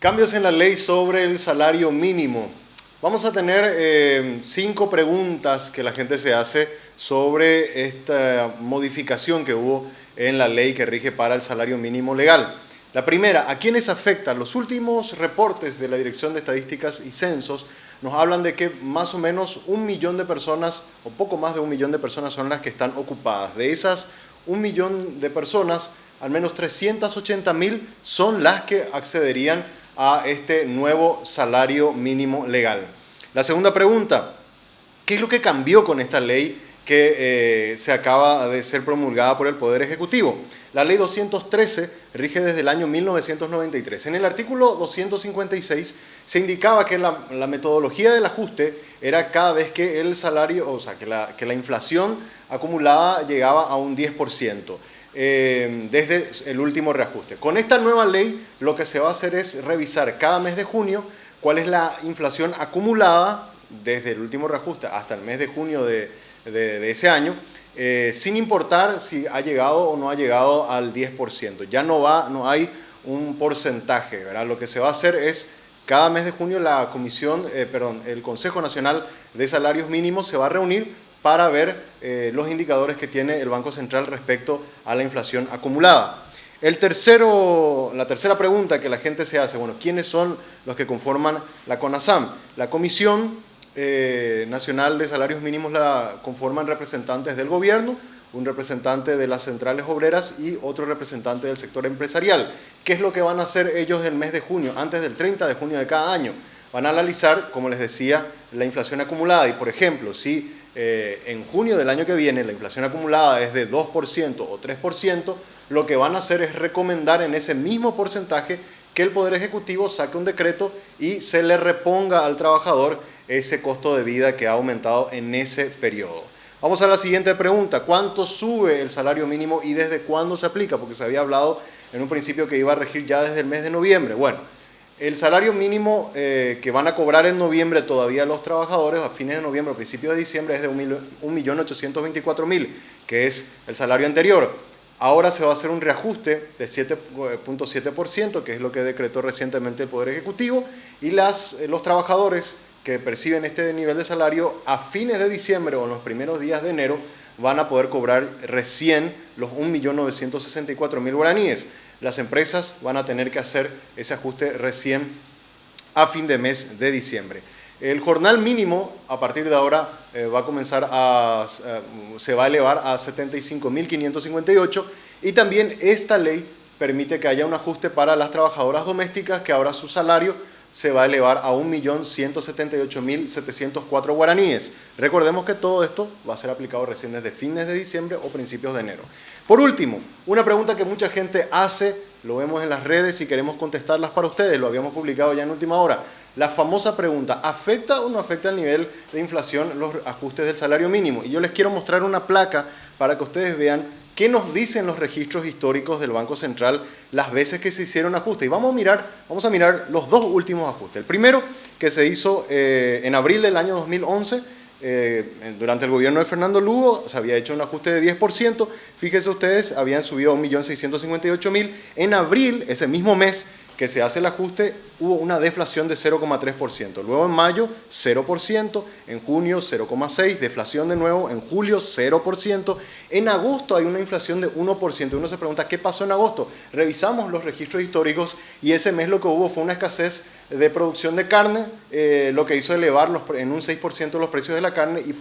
Cambios en la ley sobre el salario mínimo. Vamos a tener 5 preguntas que la gente se hace sobre esta modificación que hubo en la ley que rige para el salario mínimo legal. La primera, ¿a quiénes afecta? Los últimos reportes de la Dirección de Estadísticas y Censos nos hablan de que más o menos 1 millón de personas, o poco más de 1 millón de personas son las que están ocupadas. De esas 1 millón de personas, al menos 380.000 son las que accederían a este nuevo salario mínimo legal. La segunda pregunta, ¿qué es lo que cambió con esta ley que se acaba de ser promulgada por el Poder Ejecutivo? La ley 213 rige desde el año 1993. En el artículo 256 se indicaba que la metodología del ajuste era cada vez que el salario, o sea, que la inflación acumulada llegaba a un 10%. Desde el último reajuste. Con esta nueva ley lo que se va a hacer es revisar cada mes de junio cuál es la inflación acumulada desde el último reajuste hasta el mes de junio de ese año, sin importar si ha llegado o no ha llegado al 10%. Ya no hay un porcentaje, ¿verdad? Lo que se va a hacer es cada mes de junio el Consejo Nacional de Salarios Mínimos se va a reunir para ver los indicadores que tiene el Banco Central respecto a la inflación acumulada. La tercera pregunta que la gente se hace, bueno, ¿quiénes son los que conforman la CONASAM? La Comisión Nacional de Salarios Mínimos la conforman representantes del gobierno, un representante de las centrales obreras y otro representante del sector empresarial. ¿Qué es lo que van a hacer ellos el mes de junio, antes del 30 de junio de cada año? Van a analizar, como les decía, la inflación acumulada y, por ejemplo, si en junio del año que viene la inflación acumulada es de 2% o 3%, lo que van a hacer es recomendar en ese mismo porcentaje que el Poder Ejecutivo saque un decreto y se le reponga al trabajador ese costo de vida que ha aumentado en ese periodo. Vamos a la siguiente pregunta. ¿Cuánto sube el salario mínimo y desde cuándo se aplica? Porque se había hablado en un principio que iba a regir ya desde el mes de noviembre. Bueno, el salario mínimo que van a cobrar en noviembre todavía los trabajadores, a fines de noviembre o principios de diciembre, es de 1.824.000, que es el salario anterior. Ahora se va a hacer un reajuste de 7.7%, que es lo que decretó recientemente el Poder Ejecutivo, y los trabajadores que perciben este nivel de salario a fines de diciembre o en los primeros días de enero van a poder cobrar recién los 1.964.000 guaraníes. Las empresas van a tener que hacer ese ajuste recién a fin de mes de diciembre. El jornal mínimo a partir de ahora se va a elevar a 75.558 y también esta ley permite que haya un ajuste para las trabajadoras domésticas, que ahora su salario se va a elevar a 1.178.704 guaraníes. Recordemos que todo esto va a ser aplicado recién desde fines de diciembre o principios de enero. Por último, una pregunta que mucha gente hace, lo vemos en las redes y queremos contestarlas para ustedes, lo habíamos publicado ya en última hora. La famosa pregunta, ¿afecta o no afecta el nivel de inflación los ajustes del salario mínimo? Y yo les quiero mostrar una placa para que ustedes vean qué nos dicen los registros históricos del Banco Central las veces que se hicieron ajustes. Y vamos a mirar los dos últimos ajustes. El primero, que se hizo en abril del año 2011, durante el gobierno de Fernando Lugo, se había hecho un ajuste de 10%. Fíjense ustedes, habían subido a 1.658.000. En abril, ese mismo mes que se hace el ajuste, hubo una deflación de 0,3%. Luego en mayo, 0%. En junio, 0,6%. Deflación de nuevo. En julio, 0%. En agosto hay una inflación de 1%. Uno se pregunta, ¿qué pasó en agosto? Revisamos los registros históricos y ese mes lo que hubo fue una escasez de producción de carne, lo que hizo elevar en un 6% los precios de la carne y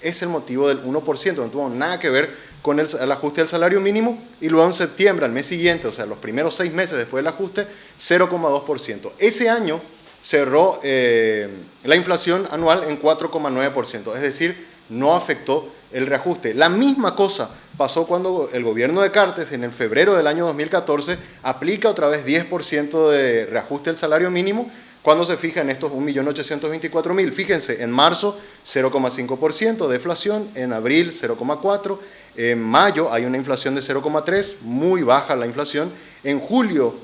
es el motivo del 1%. No tuvo nada que ver con el ajuste del salario mínimo. Y luego en septiembre, al mes siguiente, o sea, los primeros 6 meses después del ajuste, 0,2%. Ese año cerró la inflación anual en 4,9%, es decir, no afectó el reajuste. La misma cosa pasó cuando el gobierno de Cartes, en el febrero del año 2014, aplica otra vez 10% de reajuste del salario mínimo, cuando se fija en estos 1.824.000. Fíjense, en marzo 0,5% de deflación, en abril 0,4%, en mayo hay una inflación de 0,3%, muy baja la inflación. En junio,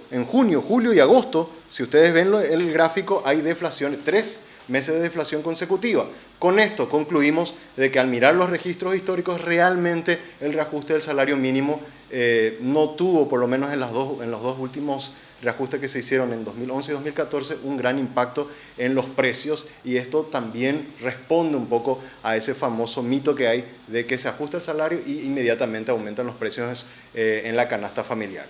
julio y agosto, si ustedes ven el gráfico, hay deflación, 3 meses de deflación consecutiva. Con esto concluimos de que al mirar los registros históricos, realmente el reajuste del salario mínimo no tuvo, por lo menos en los dos últimos reajustes que se hicieron en 2011 y 2014, un gran impacto en los precios, y esto también responde un poco a ese famoso mito que hay de que se ajusta el salario y inmediatamente aumentan los precios en la canasta familiar.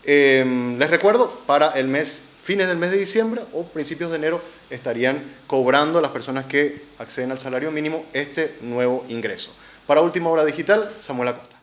Les recuerdo, para el mes, fines del mes de diciembre o principios de enero, estarían cobrando las personas que acceden al salario mínimo este nuevo ingreso. Para Última Hora Digital, Samuel Acosta.